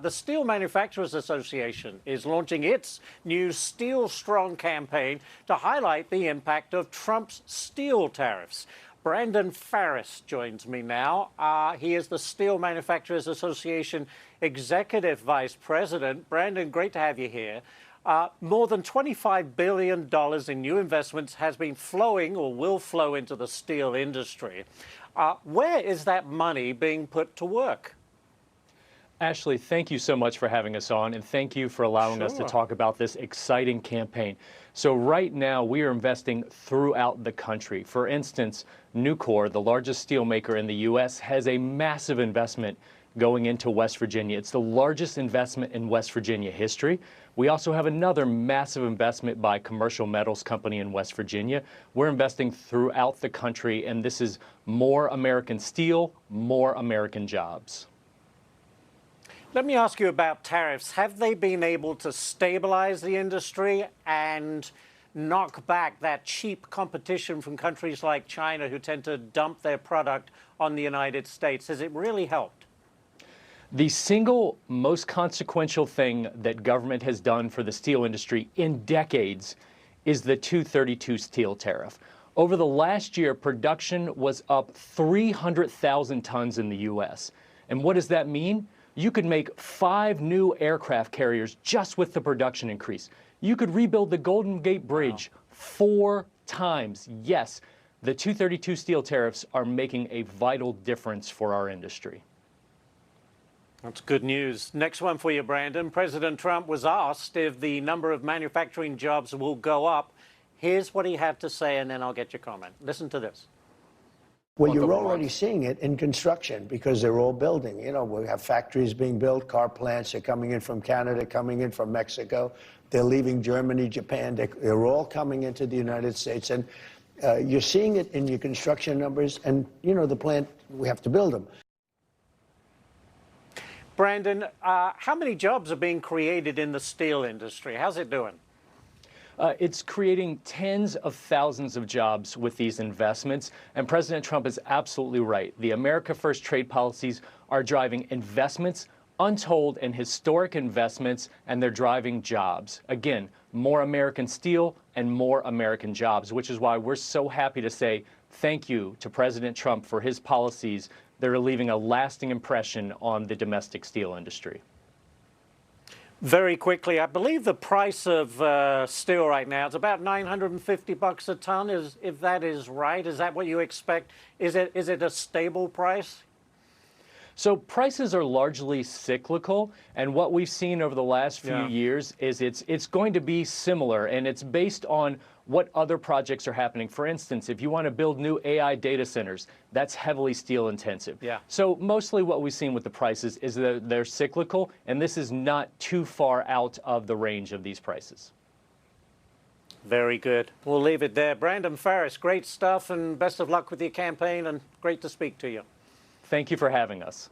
the Steel Manufacturers Association is launching its new Steel Strong campaign to highlight the impact of Trump's steel tariffs. Brandon Farris joins me now. He is the Steel Manufacturers Association Executive Vice President. Brandon, great to have you here. More than $25 billion in new investments has been flowing or will flow into the steel industry. Where is that money being put to work? Ashley, thank you so much for having us on, and thank you for allowing us to talk about this exciting campaign. So right now, we are investing throughout the country. For instance, Nucor, the largest steel maker in the U.S., has a massive investment going into West Virginia. It's the largest investment in West Virginia history. We also have another massive investment by Commercial Metals Company in West Virginia. We're investing throughout the country, and this is more American steel, more American jobs. Let me ask you about tariffs. Have they been able to stabilize the industry and knock back that cheap competition from countries like China who tend to dump their product on the United States? Has it really helped? The single most consequential thing that government has done for the steel industry in decades is the 232 steel tariff. Over the last year, production was up 300,000 tons in the U.S. And what does that mean? You could make 5 new aircraft carriers just with the production increase. You could rebuild the Golden Gate Bridge 4 times. Yes, the 232 steel tariffs are making a vital difference for our industry. That's good news. Next one for you, Brandon. President Trump was asked if the number of manufacturing jobs will go up. Here's what he had to say, and then I'll get your comment. Listen to this. Well, you're already seeing it in construction because they're all building. You know, we have factories being built, car plants are coming in from Canada, coming in from Mexico. They're leaving Germany, Japan. They're all coming into the United States. And you're seeing it in your construction numbers. And, you know, the plant, we have to build them. Brandon, how many jobs are being created in the steel industry? How's it doing? It's creating tens of thousands of jobs with these investments, and President Trump is absolutely right. The America First trade policies are driving investments, untold and historic investments, and they're driving jobs. Again, more American steel and more American jobs, which is why we're so happy to say thank you to President Trump for his policies that are leaving a lasting impression on the domestic steel industry. Very quickly, I believe the price of steel right now is about $950 a ton. If that is right, is that what you expect? Is it a stable price? So prices are largely cyclical, and what we've seen over the last few years is it's going to be similar, and it's based on what other projects are happening. For instance, if you want to build new AI data centers, that's heavily steel intensive. So mostly what we've seen with the prices is that they're cyclical, and this is not too far out of the range of these prices. Very good. We'll leave it there. Brandon Farris, great stuff, and best of luck with your campaign, and great to speak to you. Thank you for having us.